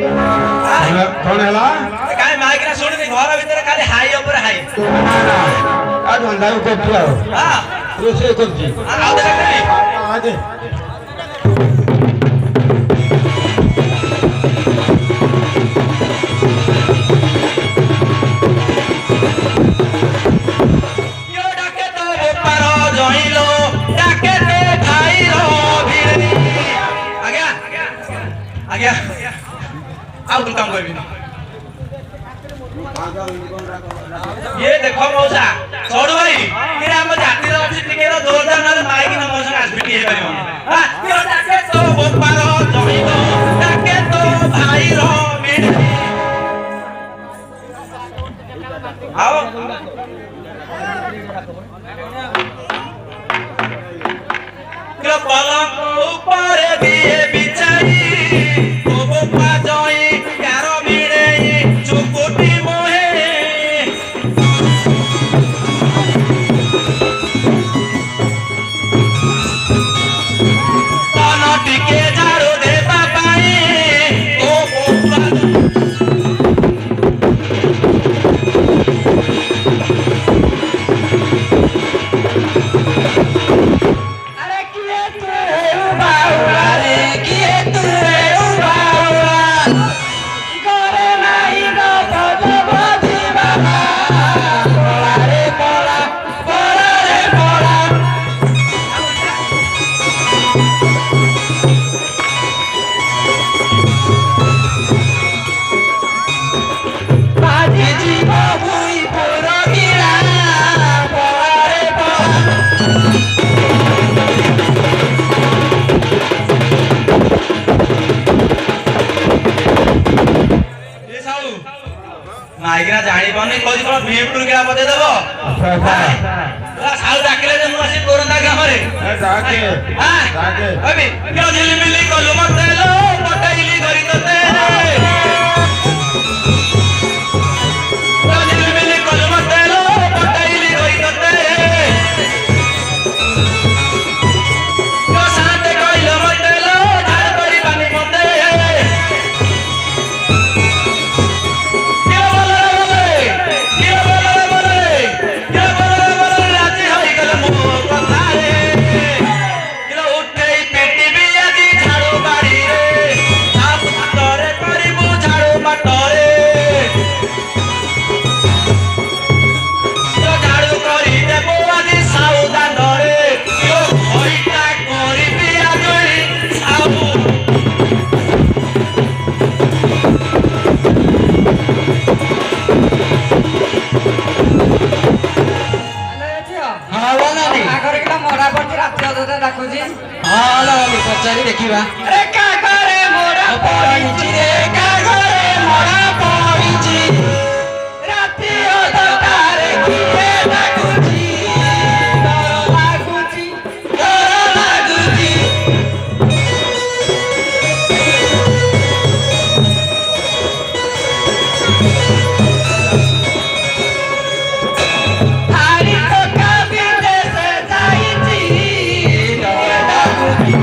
कौन है ला काय मायकरा सोडून घर भीतर खाली हाई ऊपर हाई आज धंदा करती आओ हां रोसे करती आओ दे आजे यो डाके तो पारो जइलो डाके तो भाई रो भिड़ी आ गया आओ कुल काम करबी ये देखो मौसा छोड़ भाई फिर हम जाति रो अछि टिके रो जोरदार न माइक न मौसा आज बिटी हे परियो हां यो डाके तो पारो जइलो डाके तो भाई रो भिड़ी आओ क्यों पलंग ऊपर दिए बिछाई ओ बप्पा जोई यारो मिले चुकुटी मोहे ताना टिके झाड़ू दे पापाई ओ बप्पा माइकरा जानी पानी कोई कोन भीमपुर के बते देबो अच्छा साउ डाकले जे मु आसी कोरंदा गाम रे जाके हां जाके अबे क्यों झिली मिली कोलु मत लो पटाइली गरी तते क्यों झिली मिली कोलु मत लो पटाइली गरी तते क्यों साथे कोइलो मत लो झाड़ करी पानी पते पचारि देखिबा अरे का करे मोरा पड़िछि रे का करे मोरा पड़िछि राति अधकार किए लाଗୁଛି डर लाଗୁଛି हारी तो कभी जैसे जाईछि डर लाଗୁଛି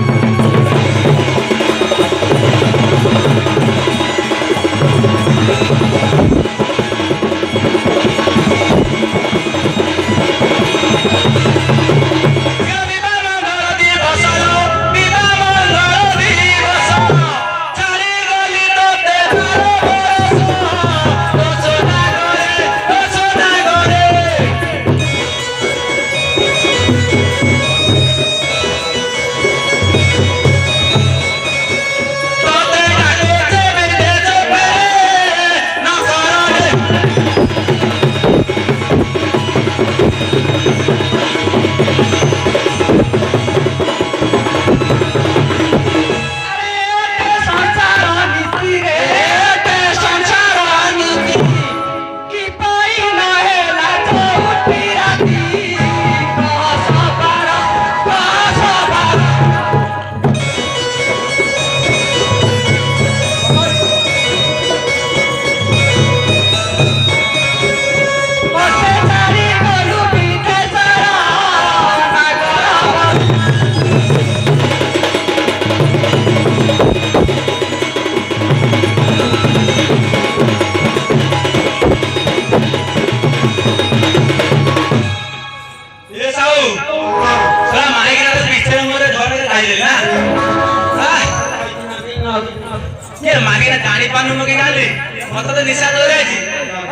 ये मागे जानी पानु मगे गाली मत तो निशा दो रे जी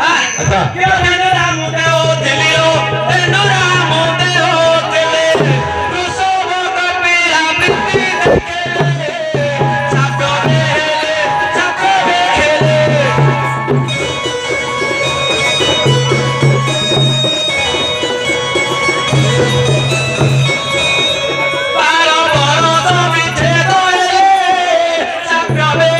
हां अच्छा के धनुरा मुते ओ तेलियो धनुरा मुते ओ तेले रुसो कपे आमिति देखे सातो खेले पारो बरो तो बिछे दोले साप्याबे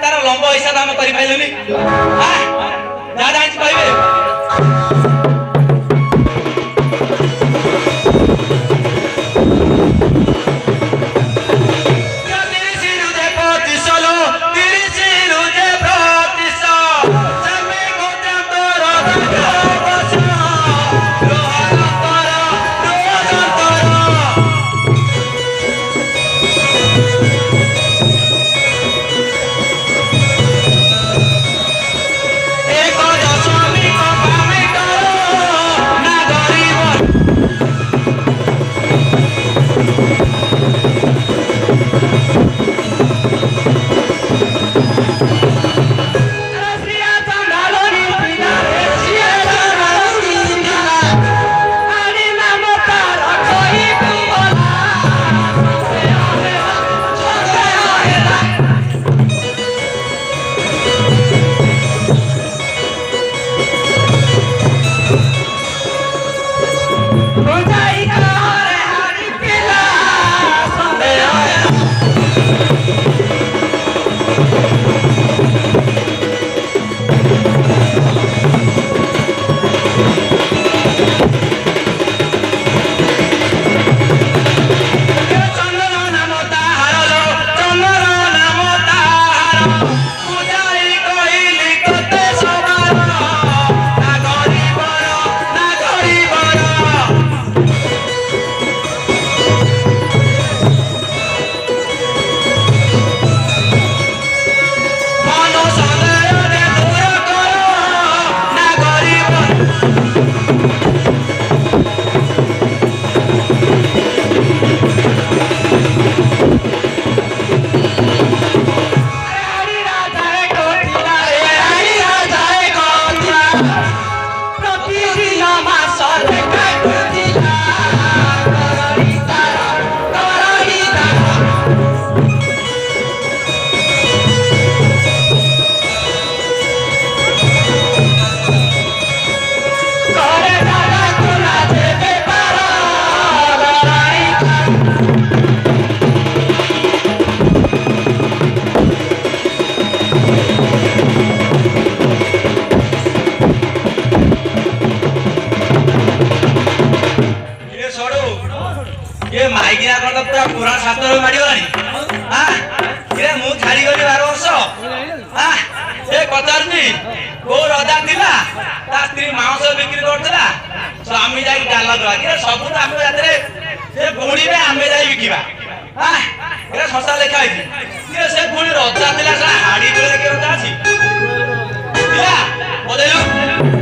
तार लंब हिसाब आम कर पाइलुनी जा जान कहबे एक दशमी को पामे करो ସାତ ମାଡ଼ିଗଲାଣି କିରେ ମୁଁ ଛାଡ଼ିଗଲି 12 ବର୍ଷ ଏ ପଚାରୁଛି କୋଉ ରଜା ଥିଲା ତା ସ୍ତ୍ରୀ ମାଂସ ବିକ୍ରି କରୁଥିଲା ସ୍ୱାମୀ ଯାଇକି ଡାଲା ଦବା କିରେ ସବୁ ତ ଆମ ଜାତିରେ ସେ ବୁଣିବେ ଆମେ ଯାଇ ବିକିବା ଏରା ଶସ୍ତା ଲେଖା ହେଇଛି କିରେ ସେ ପୁଣି ରଜା ଥିଲା ହାଡି ବେଳେ ରଜା ଅଛି ଥିଲା ବଦେଲୁ